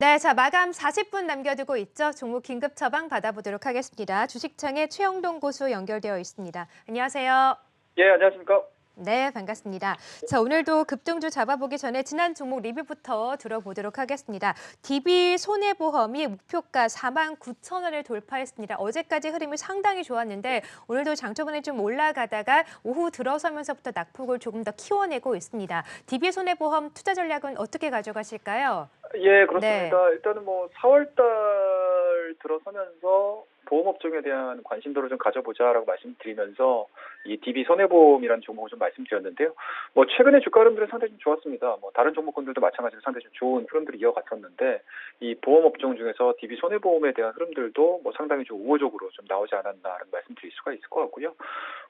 네, 자 마감 40분 남겨두고 있죠. 종목 긴급 처방 받아보도록 하겠습니다. 주식창의 최영동 고수 연결되어 있습니다. 안녕하세요. 예, 안녕하십니까? 네, 반갑습니다. 자, 오늘도 급등주 잡아보기 전에 지난 종목 리뷰부터 들어보도록 하겠습니다. DB 손해보험이 목표가 49,000원을 돌파했습니다. 어제까지 흐름이 상당히 좋았는데 오늘도 장초반에 좀 올라가다가 오후 들어서면서부터 낙폭을 조금 더 키워내고 있습니다. DB 손해보험 투자 전략은 어떻게 가져가실까요? 예, 네. 그렇습니다. 일단은 뭐 4월 달 들어서면서 보험업종에 대한 관심도를 좀 가져보자라고 말씀드리면서 이 DB 손해보험이라는 종목을 좀 말씀드렸는데요. 뭐 최근에 주가 흐름들은 상당히 좀 좋았습니다. 뭐 다른 종목군들도 마찬가지로 상당히 좀 좋은 흐름들이 이어갔었는데 이 보험업종 중에서 DB 손해보험에 대한 흐름들도 뭐 상당히 좀 우호적으로 좀 나오지 않았나라는 말씀드릴 수가 있을 것 같고요.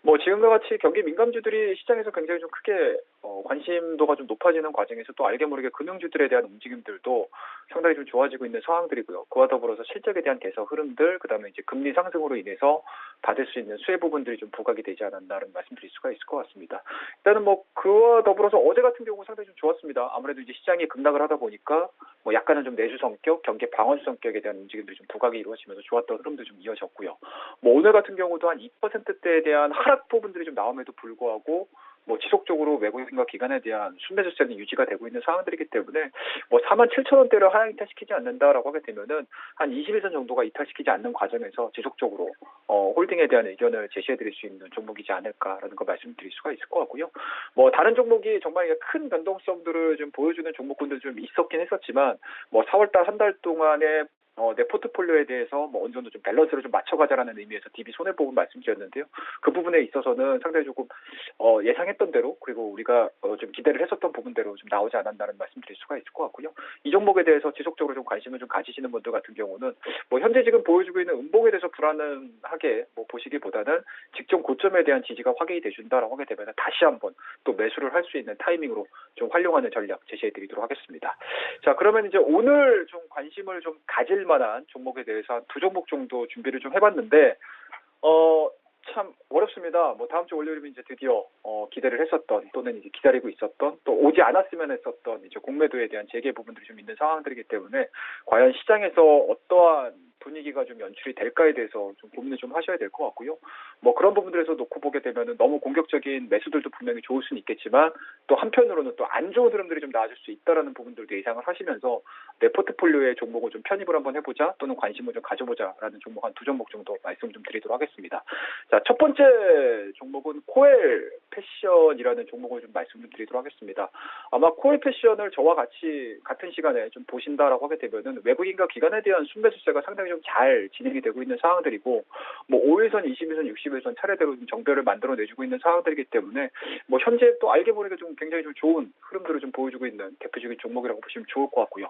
뭐 지금과 같이 경기 민감주들이 시장에서 굉장히 좀 크게 관심도가 좀 높아지는 과정에서 또 알게 모르게 금융주들에 대한 움직임들도 상당히 좀 좋아지고 있는 상황들이고요. 그와 더불어서 실적에 대한 개선 흐름들, 그다음에 이제 금리 상승으로 인해서 받을 수 있는 수혜 부분들이 좀 부각이 되지 않았나라는 말씀드릴 수가 있을 것 같습니다. 일단은 뭐 그와 더불어서 어제 같은 경우 상당히 좀 좋았습니다. 아무래도 이제 시장이 급락을 하다 보니까 뭐 약간은 좀 내수 성격, 경기 방어주 성격에 대한 움직임들이 좀 부각이 이루어지면서 좋았던 흐름도 좀 이어졌고요. 뭐 오늘 같은 경우도 한 2%대에 대한 하락 부분들이 좀 나옴에도 불구하고 뭐 지속적으로 외국인과 기관에 대한 순매수세는 유지가 되고 있는 상황들이기 때문에 뭐 47,000원대를 하향 이탈시키지 않는다라고 하게 되면은 한 21선 정도가 이탈시키지 않는 과정에서 지속적으로 홀딩에 대한 의견을 제시해드릴 수 있는 종목이지 않을까라는 걸 말씀드릴 수가 있을 것 같고요. 뭐 다른 종목이 정말 큰 변동성들을 좀 보여주는 종목군들 좀 있었긴 했었지만 뭐 4월달 한 달 동안에 내 포트폴리오에 대해서 뭐 어느 정도 좀 밸런스를 좀 맞춰가자라는 의미에서 DB 손해보험 말씀드렸는데요. 그 부분에 있어서는 상당히 조금 예상했던 대로 그리고 우리가 좀 기대를 했었던 부분대로 좀 나오지 않았다는 말씀드릴 수가 있을 것 같고요. 이 종목에 대해서 지속적으로 좀 관심을 좀 가지시는 분들 같은 경우는 뭐 현재 지금 보여주고 있는 음봉에 대해서 불안하게 뭐 보시기보다는 직전 고점에 대한 지지가 확인이 돼준다라고 하게 되면 다시 한번 또 매수를 할 수 있는 타이밍으로 좀 활용하는 전략 제시해드리도록 하겠습니다. 자, 그러면 이제 오늘 좀 관심을 좀 가질 만한 종목에 대해서 한 두 종목 정도 준비를 좀 해봤는데 참 어렵습니다. 뭐 다음 주 월요일이면 이제 드디어 기대를 했었던 또는 이제 기다리고 있었던 또 오지 않았으면 했었던 이제 공매도에 대한 재개 부분들이 좀 있는 상황들이기 때문에 과연 시장에서 어떠한 분위기가 좀 연출이 될까에 대해서 좀 고민을 좀 하셔야 될 것 같고요. 뭐 그런 부분들에서 놓고 보게 되면은 너무 공격적인 매수들도 분명히 좋을 수는 있겠지만 또 한편으로는 또 안 좋은 흐름들이 좀 나아질 수 있다라는 부분들도 예상을 하시면서 내 포트폴리오의 종목을 좀 편입을 한번 해보자 또는 관심을 좀 가져보자라는 종목 한 두 종목 정도 말씀 좀 드리도록 하겠습니다. 자, 첫 번째 종목은 코엘 패션이라는 종목을 좀 말씀 좀 드리도록 하겠습니다. 아마 코엘 패션을 저와 같은 시간에 좀 보신다라고 하게 되면은 외국인과 기관에 대한 순매수세가 상당히 좀 잘 진행이 되고 있는 상황들이고 뭐 5일선, 20일선, 60일선 차례대로 좀 정배를 만들어 내주고 있는 상황들이기 때문에 뭐 현재 또 알게 모르게 좀 굉장히 좀 좋은 흐름들을 좀 보여주고 있는 대표적인 종목이라고 보시면 좋을 것 같고요.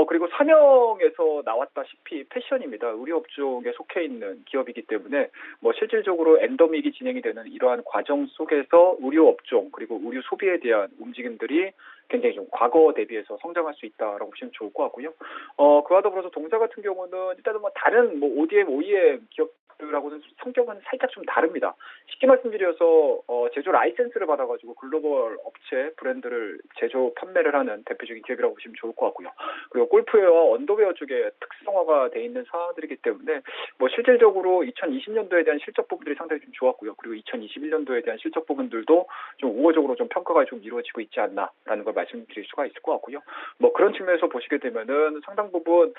그리고 사명에서 나왔다시피 패션입니다. 의류업종에 속해 있는 기업이기 때문에 뭐 실질적으로 엔더믹이 진행이 되는 이러한 과정 속에서 의류업종 그리고 의류 소비에 대한 움직임들이 굉장히 좀 과거 대비해서 성장할 수 있다라고 보시면 좋을 것 같고요. 그와 더불어서 동사 같은 경우는 일단은 뭐 다른 뭐 ODM, OEM 기업들하고는 성격은 살짝 좀 다릅니다. 쉽게 말씀드려서 제조 라이센스를 받아가지고 글로벌 업체 브랜드를 제조 판매를 하는 대표적인 기업이라고 보시면 좋을 것 같고요. 그리고 골프웨어와 언더웨어 쪽에 특성화가 돼 있는 상황들이기 때문에 뭐 실질적으로 2020년도에 대한 실적 부분들이 상당히 좀 좋았고요. 그리고 2021년도에 대한 실적 부분들도 좀 우호적으로 좀 평가가 좀 이루어지고 있지 않나라는 걸 말씀드릴 수가 있을 것 같고요. 뭐 그런 측면에서 보시게 되면은 상당 부분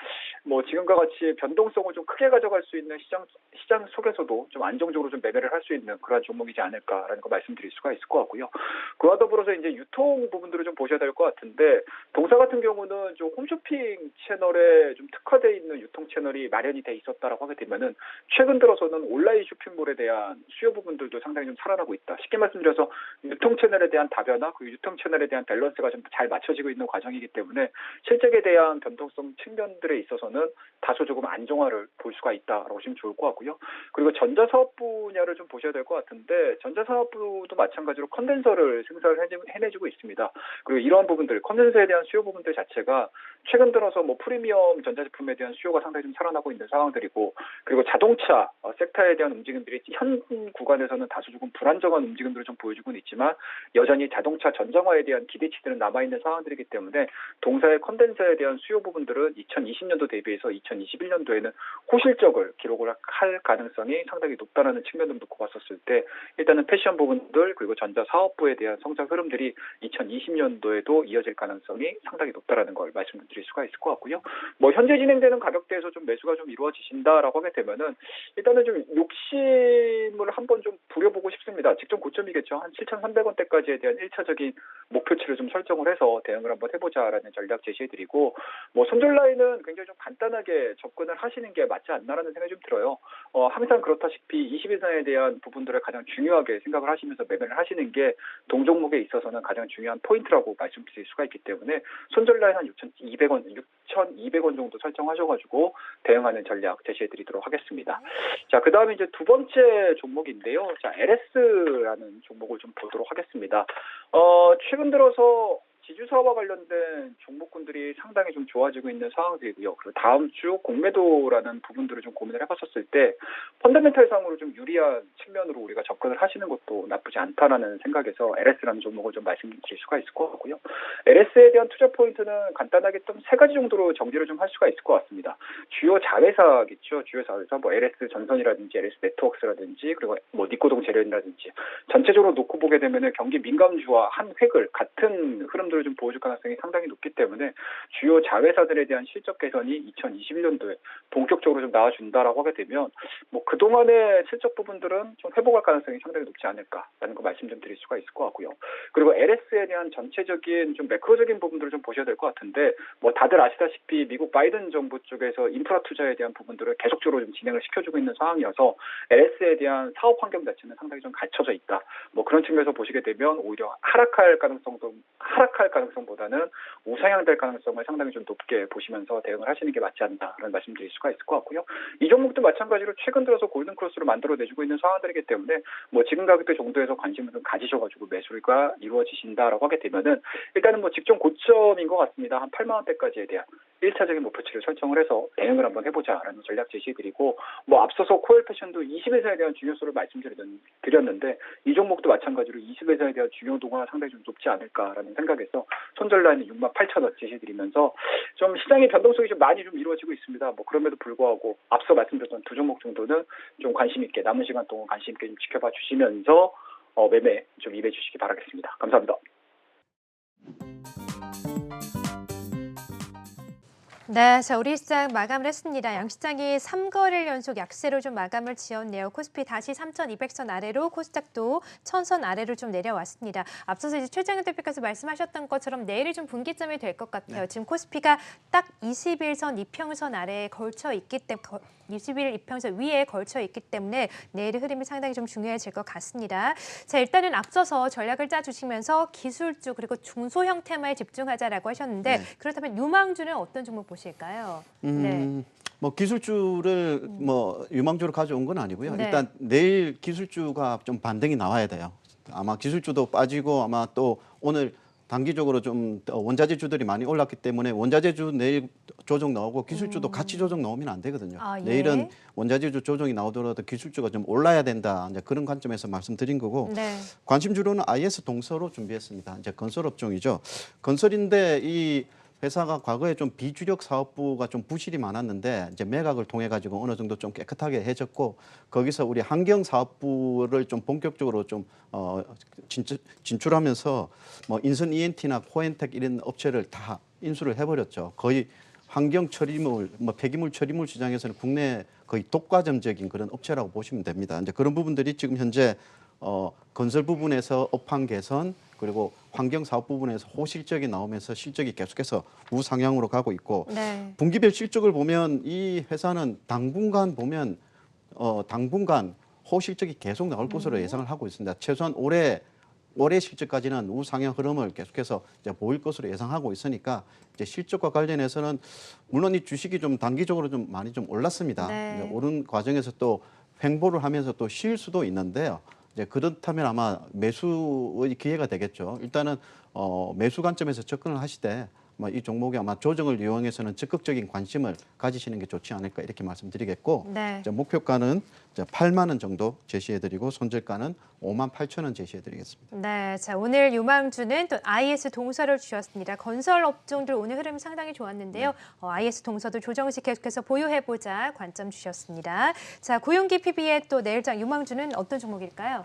뭐 지금과 같이 변동성을 좀 크게 가져갈 수 있는 시장 속에서도 좀 안정적으로 좀 매매를 할 수 있는 그러한 종목이지 않을까라는 거 말씀드릴 수가 있을 것 같고요. 그와 더불어서 이제 유통 부분들을 좀 보셔야 될 것 같은데 동사 같은 경우는 좀 홈쇼핑 채널에 좀 특화되어 있는 유통 채널이 마련이 돼 있었다라고 하게 되면은 최근 들어서는 온라인 쇼핑몰에 대한 수요 부분들도 상당히 좀 살아나고 있다. 쉽게 말씀드려서 유통 채널에 대한 다변화, 그 유통 채널에 대한 밸런스가 좀 잘 맞춰지고 있는 과정이기 때문에 실적에 대한 변동성 측면들에 있어서는 다소 조금 안정화를 볼 수가 있다라고 보시면 좋을 것 같고요. 그리고 전자사업 분야를 좀 보셔야 될 것 같은데 전자사업부도 마찬가지로 컨덴서를 생산을 해내주고 있습니다. 그리고 이러한 부분들, 컨덴서에 대한 수요 부분들 자체가 최근 들어서 뭐 프리미엄 전자제품에 대한 수요가 상당히 좀 살아나고 있는 상황들이고 그리고 자동차 섹터에 대한 움직임들이 현 구간에서는 다소 조금 불안정한 움직임들을 좀 보여주고는 있지만 여전히 자동차 전장화에 대한 기대치들은 남아있는 상황들이기 때문에 동사의 컨덴서에 대한 수요 부분들은 2020년도 대비해서 2021년도에는 호실적을 기록을 할 가능성이 상당히 높다는 측면을 놓고 봤었을 때 일단은 패션 부분들 그리고 전자 사업부에 대한 성장 흐름들이 2020년도에도 이어질 가능성이 상당히 높다라는 걸 말씀드릴 수가 있을 것 같고요. 뭐 현재 진행되는 가격대에서 좀 매수가 좀 이루어지신다라고 하게 되면은 일단은 좀 욕심을 한번 좀 부려보고 싶습니다. 직전 고점이겠죠. 한 7,300원대까지에 대한 1차적인 목표치를 좀 설정을 해서 대응을 한번 해보자라는 전략 제시해드리고 뭐 손절 라인은 굉장히 좀 간단하게 접근을 하시는 게 맞지 않나라는 생각이 좀 들어요. 항상 그렇다시피 20일선에 대한 부분들을 가장 중요하게 생각을 하시면서 매매를 하시는 게 동종목에 있어서는 가장 중요한 포인트라고 말씀드릴 수가 있기 때문에 손절 라인 한 6,200원 정도 설정하셔가지고 대응하는 전략 제시해드리도록 하겠습니다. 자, 그 다음에 이제 두 번째 종목인데요. 자, LS라는 종목을 좀 보도록 하겠습니다. 최근 들어서 지주사와 관련된 종목군들이 상당히 좀 좋아지고 있는 상황들이고요. 그리고 다음 주 공매도라는 부분들을 좀 고민을 해봤었을 때 펀더멘탈상으로 좀 유리한 측면으로 우리가 접근을 하시는 것도 나쁘지 않다라는 생각에서 LS라는 종목을 좀 말씀드릴 수가 있을 것 같고요. LS에 대한 투자 포인트는 간단하게 좀 세 가지 정도로 정리를 좀 할 수가 있을 것 같습니다. 주요 자회사겠죠. 주요 자회사 뭐 LS 전선이라든지 LS 네트워크스라든지 그리고 뭐 니코동 재련이라든지 전체적으로 놓고 보게 되면은 경기 민감주와 한 획을 같은 흐름들을 좀 보여줄 가능성이 상당히 높기 때문에 주요 자회사들에 대한 실적 개선이 2021년도에 본격적으로 좀 나와준다라고 하게 되면 뭐 그동안의 실적 부분들은 좀 회복할 가능성이 상당히 높지 않을까라는 거 말씀 좀 드릴 수가 있을 것 같고요. 그리고 LS에 대한 전체적인 좀 매크로적인 부분들을 좀 보셔야 될 것 같은데 뭐 다들 아시다시피 미국 바이든 정부 쪽에서 인프라 투자에 대한 부분들을 계속적으로 좀 진행을 시켜주고 있는 상황이어서 LS에 대한 사업 환경 자체는 상당히 좀 갖춰져 있다. 뭐 그런 측면에서 보시게 되면 오히려 하락할 가능성보다는 우상향될 가능성을 상당히 좀 높게 보시면서 대응을 하시는 게 맞지 않나라는 말씀드릴 수가 있을 것 같고요. 이 종목도 마찬가지로 최근 들어서 골든크로스를 만들어내주고 있는 상황들이기 때문에 뭐 지금 가격대 정도에서 관심을 좀 가지셔가지고 매수가 이루어지신다라고 하게 되면은 일단은 뭐 직전 고점인 것 같습니다. 한 8만 원대까지에 대한 1차적인 목표치를 설정을 해서 대응을 한번 해보자라는 전략 제시해드리고 뭐 앞서서 코엘 패션도 20회사에 대한 중요성을 말씀드렸는데 이 종목도 마찬가지로 20회사에 대한 중요도가 상당히 좀 높지 않을까라는 생각에서 손절 라인은 68,000원 제시해드리면서 좀 시장의 변동성이 좀 많이 좀 이루어지고 있습니다. 뭐 그럼에도 불구하고 앞서 말씀드렸던 두 종목 정도는 좀 관심 있게 남은 시간 동안 관심 있게 좀 지켜봐 주시면서 매매 좀 임해 주시기 바라겠습니다. 감사합니다. 네, 자, 우리 시장 마감을 했습니다. 양시장이 3거래일 연속 약세로 좀 마감을 지었네요. 코스피 다시 3,200선 아래로, 코스닥도 1,000선 아래로 좀 내려왔습니다. 앞서서 이제 최장현 대표께서 말씀하셨던 것처럼 내일이 좀 분기점이 될 것 같아요. 지금 코스피가 딱 21선 이평선 아래에 걸쳐 있기 때문에 21일 이평선 위에 걸쳐 있기 때문에 내일의 흐름이 상당히 좀 중요해질 것 같습니다. 자, 일단은 앞서서 전략을 짜주시면서 기술주 그리고 중소형 테마에 집중하자라고 하셨는데 그렇다면 유망주는 어떤 종목 보실까요? 네. 뭐 기술주를 뭐 유망주로 가져온 건 아니고요. 네. 일단 내일 기술주가 좀 반등이 나와야 돼요. 아마 기술주도 빠지고 아마 또 오늘 단기적으로 좀 원자재주들이 많이 올랐기 때문에 원자재주 내일 조정 나오고 기술주도 같이 조정 나오면 안 되거든요. 아, 예. 내일은 원자재주 조정이 나오더라도 기술주가 좀 올라야 된다. 이제 그런 관점에서 말씀드린 거고 네. 관심주로는 IS 동서로 준비했습니다. 이제 건설업종이죠. 건설인데 이 회사가 과거에 좀 비주력 사업부가 좀 부실이 많았는데 이제 매각을 통해 가지고 어느 정도 좀 깨끗하게 해졌고 거기서 우리 환경 사업부를 좀 본격적으로 좀 진출하면서 뭐 인선 ENT나 코엔텍 이런 업체를 다 인수를 해버렸죠. 거의 환경 처리물, 뭐 폐기물 처리물 시장에서는 국내 거의 독과점적인 그런 업체라고 보시면 됩니다. 이제 그런 부분들이 지금 현재 건설 부분에서 업황 개선 그리고 환경 사업 부분에서 호실적이 나오면서 실적이 계속해서 우상향으로 가고 있고 네. 분기별 실적을 보면 이 회사는 당분간 보면 당분간 호실적이 계속 나올 것으로 예상을 하고 있습니다. 최소한 올해 실적까지는 우상향 흐름을 계속해서 이제 보일 것으로 예상하고 있으니까 이제 실적과 관련해서는 물론 이 주식이 좀 단기적으로 좀 많이 좀 올랐습니다. 네. 이제 오른 과정에서 또 횡보를 하면서 또 쉴 수도 있는데요. 이제 그렇다면 아마 매수의 기회가 되겠죠. 일단은 매수 관점에서 접근을 하시되 이 종목이 아마 조정을 이용해서는 적극적인 관심을 가지시는 게 좋지 않을까 이렇게 말씀드리겠고 네. 이제 목표가는 8만 원 정도 제시해드리고 손절가는 5만 8천 원 제시해드리겠습니다. 네, 자 오늘 유망주는 또 IS 동서를 주셨습니다. 건설 업종들 오늘 흐름 상당히 좋았는데요. IS 동서도 조정식 계속해서 보유해보자 관점 주셨습니다. 자 고용기 PB의 또 내일장 유망주는 어떤 종목일까요?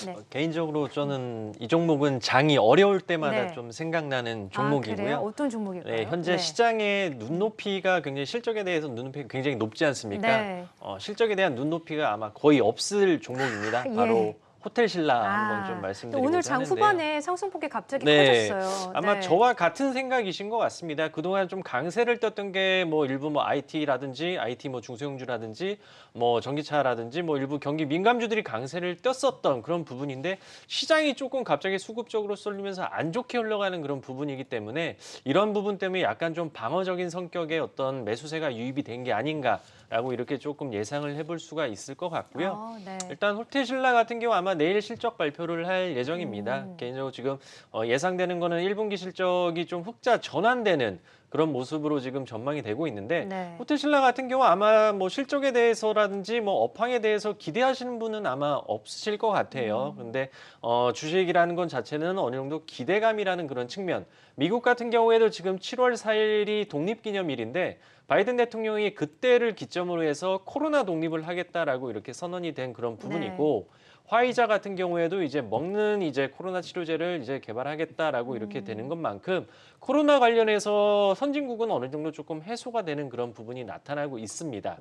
네. 개인적으로 저는 이 종목은 장이 어려울 때마다 네. 좀 생각나는 아, 그래요? 종목이고요. 어떤 종목일까요? 네, 현재 시장의 눈높이가 굉장히 실적에 대해서 눈높이가 굉장히 높지 않습니까? 네. 실적에 대한 눈높이가 아마 거의 없을 종목입니다. 예. 바로 호텔신라 한번 좀 또 말씀드리고자 오늘 장 하는데요. 후반에 상승폭이 갑자기 네. 커졌어요. 아마 네. 저와 같은 생각이신 것 같습니다. 그동안 좀 강세를 떴던 게 뭐 일부 뭐 IT라든지 IT 뭐 중소형주라든지 뭐 전기차라든지 뭐 일부 경기 민감주들이 강세를 떴었던 그런 부분인데 시장이 조금 갑자기 수급적으로 쏠리면서 안 좋게 흘러가는 그런 부분이기 때문에 이런 부분 때문에 약간 좀 방어적인 성격의 어떤 매수세가 유입이 된 게 아닌가라고 이렇게 조금 예상을 해볼 수가 있을 것 같고요. 네. 일단 호텔신라 같은 경우 아마 내일 실적 발표를 할 예정입니다. 개인적으로 지금 예상되는 거는 1분기 실적이 좀 흑자 전환되는 그런 모습으로 지금 전망이 되고 있는데 네. 호텔신라 같은 경우 아마 뭐 실적에 대해서라든지 뭐 업황에 대해서 기대하시는 분은 아마 없으실 것 같아요. 그런데 주식이라는 건 자체는 어느 정도 기대감이라는 그런 측면. 미국 같은 경우에도 지금 7월 4일이 독립기념일인데 바이든 대통령이 그때를 기점으로 해서 코로나 독립을 하겠다라고 이렇게 선언이 된 그런 부분이고 화이자 같은 경우에도 이제 먹는 이제 코로나 치료제를 이제 개발하겠다라고 이렇게 되는 것만큼 코로나 관련해서 선진국은 어느 정도 조금 해소가 되는 그런 부분이 나타나고 있습니다.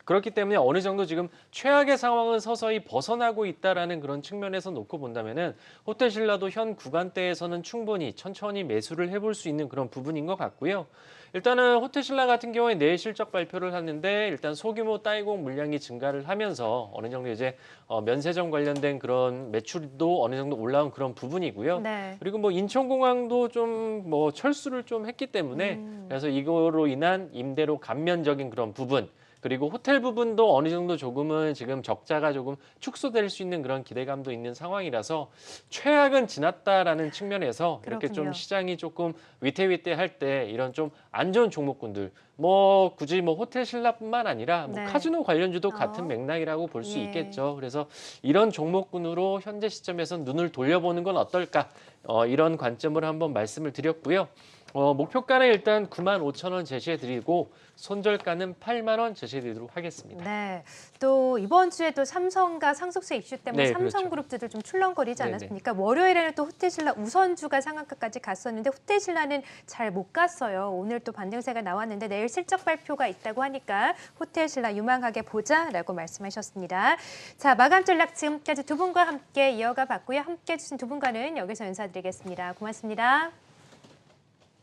그렇기 때문에 어느 정도 지금 최악의 상황은 서서히 벗어나고 있다라는 그런 측면에서 놓고 본다면은 호텔신라도 현 구간대에서는 충분히 천천히 매수를 해볼 수 있는 그런 부분인 것 같고요. 일단은 호텔신라 같은 경우에 내일 실적 발표를 하는데 일단 소규모 따이공 물량이 증가를 하면서 어느 정도 이제 면세점 관련된 그런 매출도 어느 정도 올라온 그런 부분이고요. 네. 그리고 뭐 인천공항도 좀 뭐 철수를 좀 했기 때문에 그래서 이거로 인한 임대료 감면적인 그런 부분 그리고 호텔 부분도 어느 정도 조금은 지금 적자가 조금 축소될 수 있는 그런 기대감도 있는 상황이라서 최악은 지났다라는 측면에서 이렇게 그렇군요. 좀 시장이 조금 위태위태할 때 이런 좀 안 좋은 종목군들 뭐 굳이 뭐 호텔신라뿐만 아니라 뭐 네. 카지노 관련주도 같은 맥락이라고 볼 수 예. 있겠죠. 그래서 이런 종목군으로 현재 시점에서 눈을 돌려보는 건 어떨까? 이런 관점을 한번 말씀을 드렸고요. 목표가는 일단 95,000원 제시해드리고 손절가는 8만 원 제시해드리도록 하겠습니다. 네. 또 이번 주에도 삼성과 상속세 이슈 때문에 네, 삼성그룹주들 좀 출렁거리지 네네. 않았습니까? 월요일에는 또 호텔신라 우선주가 상한가까지 갔었는데 호텔신라는 잘 못 갔어요. 오늘 또 반등세가 나왔는데 내일 실적 발표가 있다고 하니까 호텔신라 유망하게 보자라고 말씀하셨습니다. 자, 마감 전략 지금까지 두 분과 함께 이어가 봤고요. 함께 해주신 두 분과는 여기서 인사드리겠습니다. 고맙습니다.